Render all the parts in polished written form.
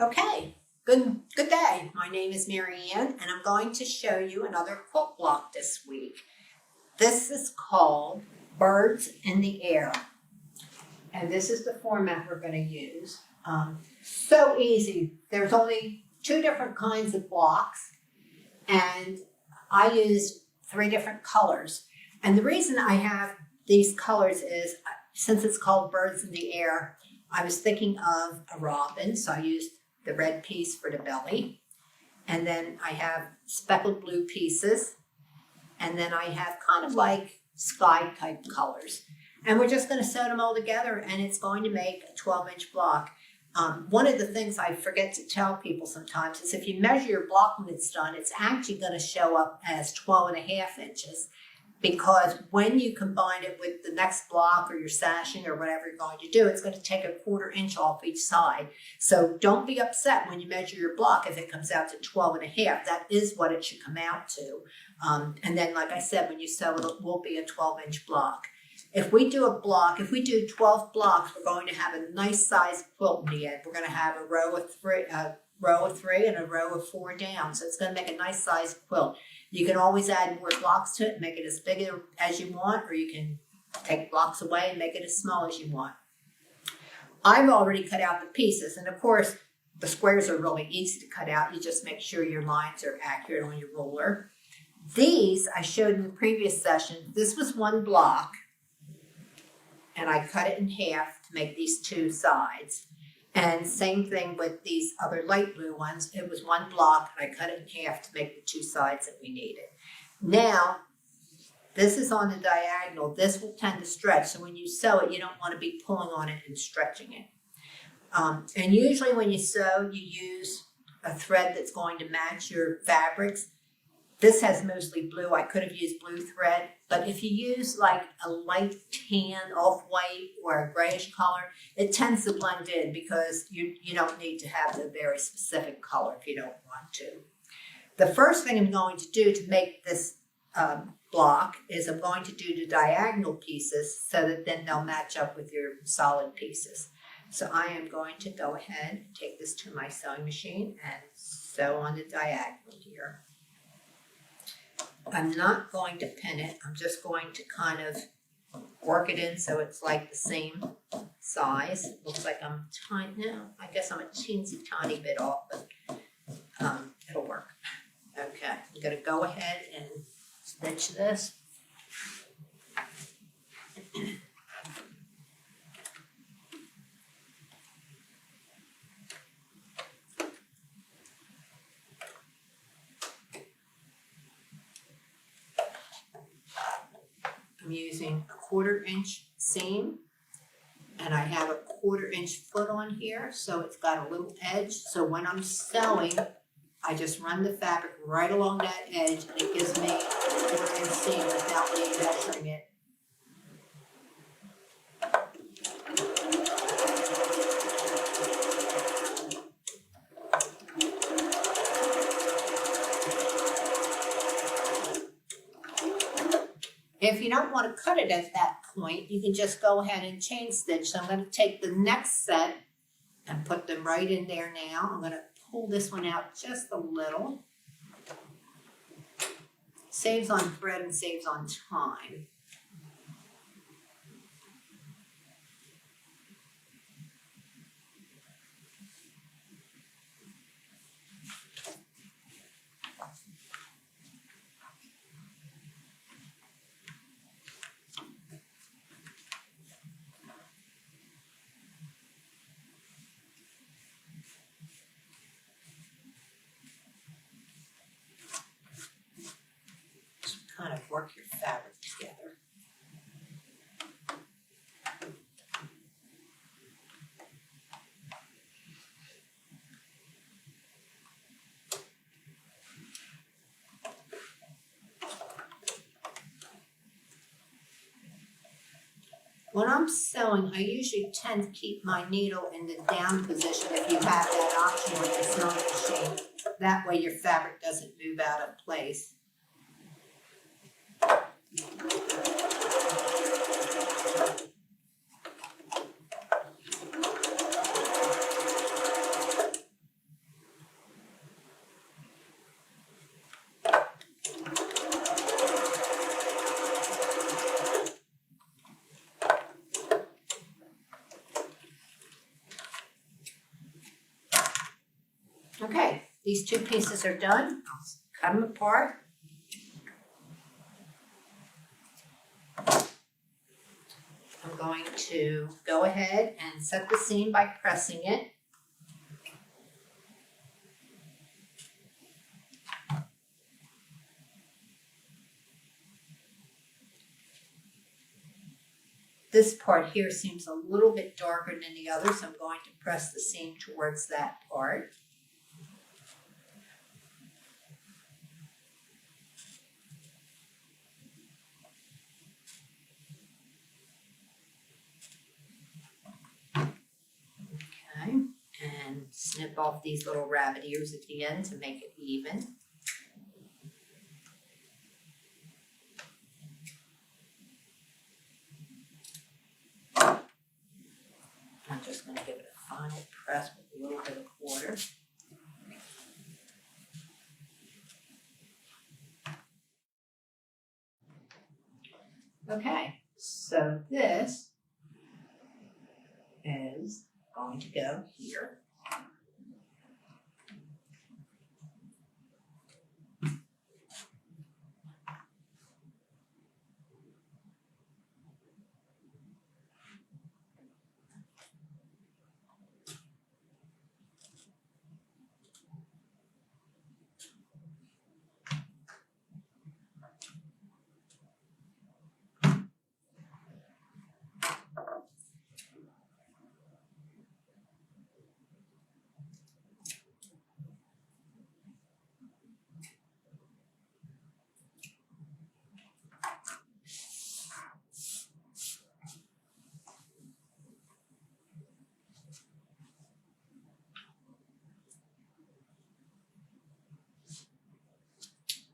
Okay, good day. My name is Maryann, and I'm going to show you another quilt block this week. This is called Birds in the Air, and this is the format we're going to use. So easy. There's only 2 different kinds of blocks, and I used 3 different colors. And the reason I have these colors is, since it's called Birds in the Air, I was thinking of a robin, so I used the red piece for the belly. And then I have speckled blue pieces. And then I have kind of like sky type colors. And we're just going to sew them all together, and it's going to make a 12-inch block. One of the things I forget to tell people sometimes is if you measure your block when it's done, it's actually going to show up as 12.5 inches. Because when you combine it with the next block or your sashing or whatever you're going to do, it's going to take a 1/4 inch off each side. So don't be upset when you measure your block if it comes out to 12.5. That is what it should come out to. And then, like I said, when you sew it, it will be a 12-inch block. If we do 12 blocks, we're going to have a nice size quilt in the end. We're going to have a row of three and a row of 4 down. So it's going to make a nice size quilt. You can always add more blocks to it, make it as big as you want, or you can take blocks away and make it as small as you want. I've already cut out the pieces, and of course, the squares are really easy to cut out. You just make sure your lines are accurate on your ruler. These I showed in the previous session. This was 1 block, and I cut it in half to make these 2 sides. And same thing with these other light blue ones. It was 1 block, and I cut it in half to make the 2 sides that we needed. Now, this is on the diagonal. This will tend to stretch, so when you sew it, you don't want to be pulling on it and stretching it. And usually when you sew, you use a thread that's going to match your fabrics. This has mostly blue. I could have used blue thread, but if you use like a light tan, off-white, or a grayish color, it tends to blend in because you don't need to have the very specific color if you don't want to. The first thing I'm going to do to make this block is I'm going to do the diagonal pieces so that then they'll match up with your solid pieces. So I am going to go ahead and take this to my sewing machine and sew on the diagonal here. I'm not going to pin it. I'm just going to kind of work it in so it's like the same size. Looks like I'm tiny. No, I guess I'm a teensy tiny bit off, but it'll work. Okay, I'm going to go ahead and stitch this. I'm using a 1/4 inch seam, and I have a 1/4 inch foot on here, so it's got a little edge. So when I'm sewing, I just run the fabric right along that edge, and it gives me a 1/4 inch seam without me measuring it. If you don't want to cut it at that point, you can just go ahead and chain stitch. So I'm going to take the next set and put them right in there now. I'm going to pull this one out just a little. Saves on thread and saves on time. Kind of work your fabric together. When I'm sewing, I usually tend to keep my needle in the down position if you have that option with the sewing machine. That way your fabric doesn't move out of place. Okay, these two pieces are done. I'll cut them apart. I'm going to go ahead and set the seam by pressing it. This part here seems a little bit darker than the other, so I'm going to press the seam towards that part. Okay, and snip off these little rabbit ears at the end to make it even. I'm just going to give it a final press with a little bit of water. Okay, so this is going to go here.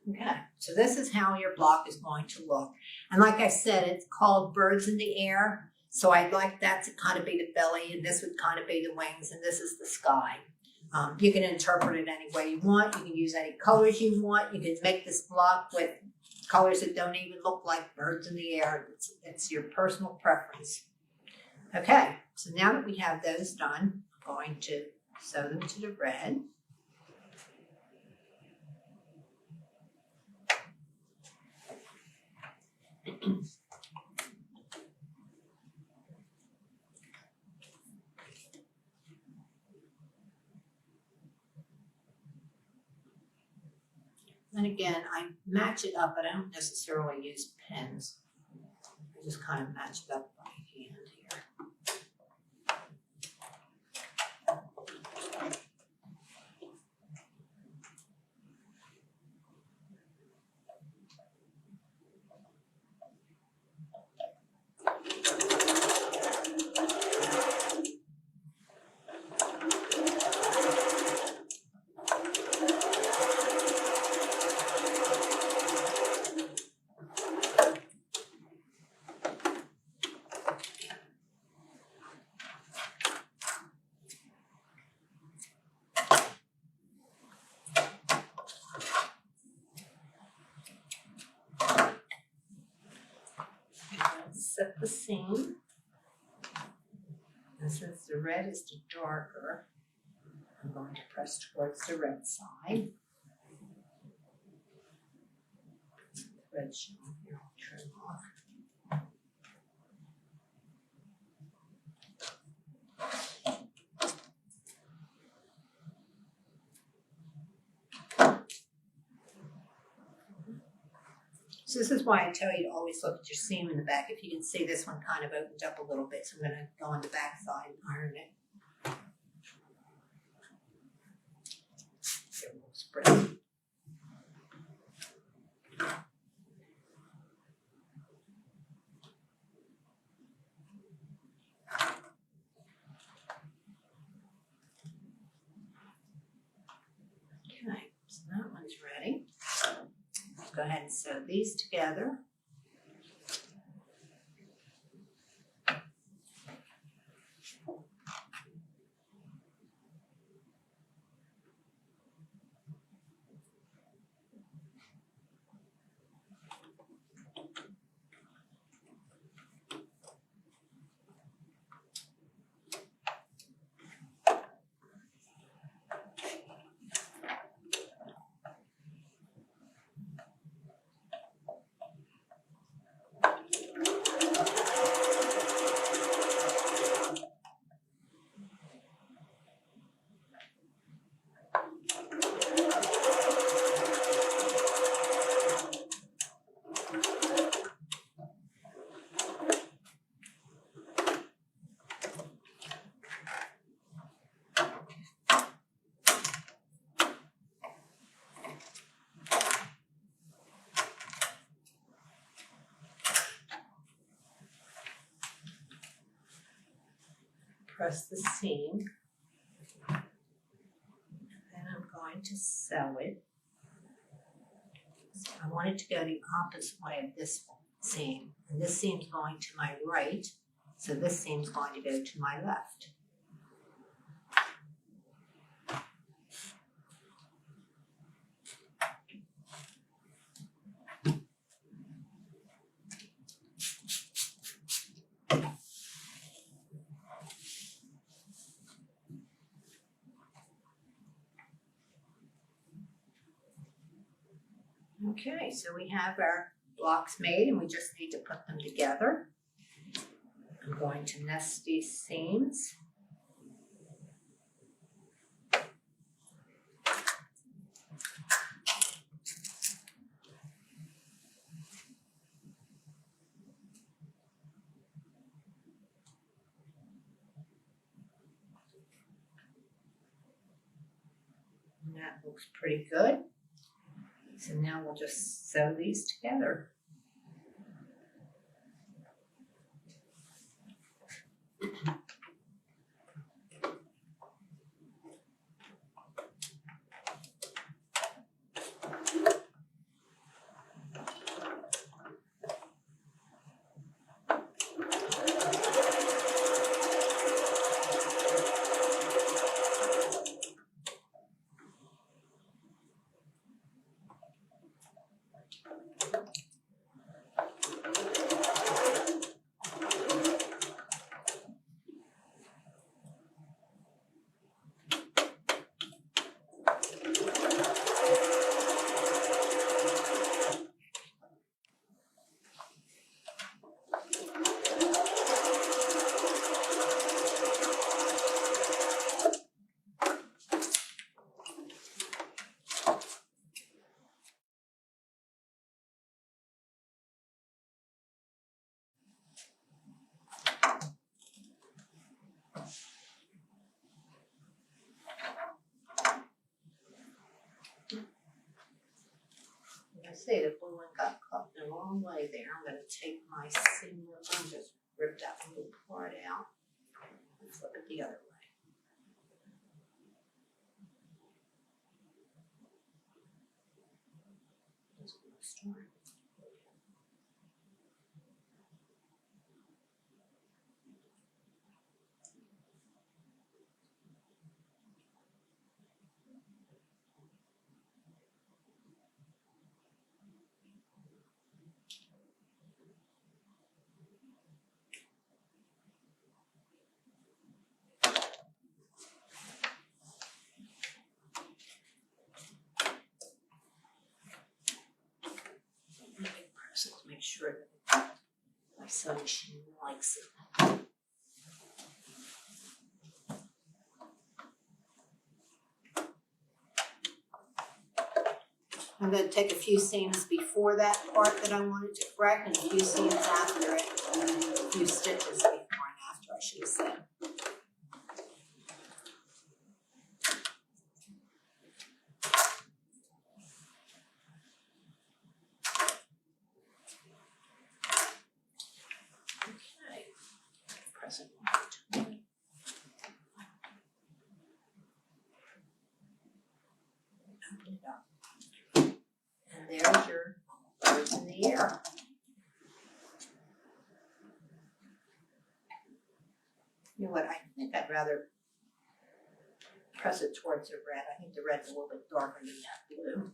Okay, so this is how your block is going to look. And like I said, it's called Birds in the Air. So I'd like that to kind of be the belly, and this would kind of be the wings, and this is the sky. You can interpret it any way you want. You can use any colors you want. You can make this block with colors that don't even look like birds in the air. It's your personal preference. Okay, so now that we have those done, I'm going to sew them to the red. And again, I match it up, but I don't necessarily use pins. I just kind of match it up by hand here. Set the seam, and since the red is the darker, I'm going to press towards the red side. The red showing here, I'll trim off. So this is why I tell you to always look at your seam in the back. If you can see, this one kind of opened up a little bit, so I'm going to go on the back side and iron it. Get a little spread. Okay, so that one's ready. Let's go ahead and sew these together. press the seam. And then I'm going to sew it. So I want it to go the opposite way of this seam. And this seam's going to my right, so this seam's going to go to my left. Okay, so we have our blocks made and we just need to put them together. I'm going to nest these seams. And that looks pretty good. So now we'll just sew these together. See, the blue one got cut the wrong way there. I'm going to take my seam and just rip that little part out and flip it the other way. Just going to start. To make sure that my sewing machine likes it. I'm going to take a few seams before that part that I wanted to correct and a few seams after it, a few stitches before and after, I should have said. Open it up. And there's your birds in the air. You know what, I think I'd rather press it towards the red. I think the red's a little bit darker than that blue.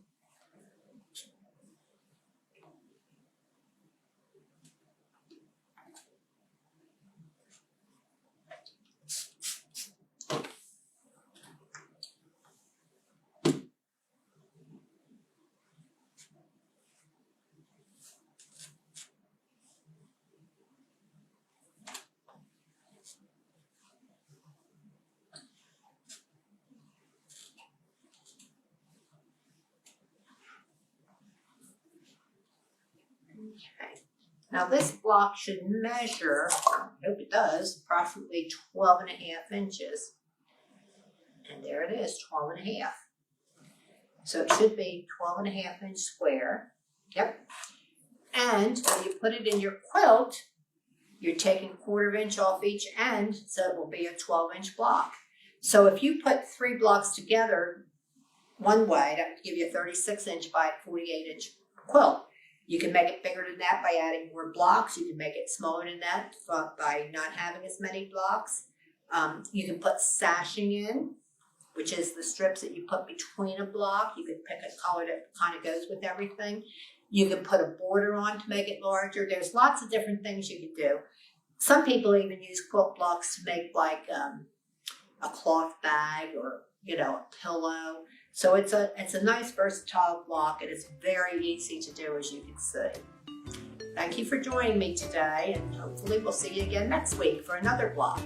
Okay. Now this block should measure, I hope it does, approximately 12.5 inches. And there it is, 12.5. So it should be 12.5 inch square. Yep. And when you put it in your quilt, You're taking 1/4 inch off each end, so it will be a 12-inch block. So if you put 3 blocks together one way, that would give you a 36-inch by 48-inch quilt. You can make it bigger than that by adding more blocks. You can make it smaller than that by not having as many blocks. You can put sashing in, which is the strips that you put between a block. You can pick a color that kind of goes with everything. You can put a border on to make it larger. There's lots of different things you can do. Some people even use quilt blocks to make like a cloth bag or, a pillow. So it's a nice versatile block, and it's very easy to do, as you can see. Thank you for joining me today, and hopefully we'll see you again next week for another block.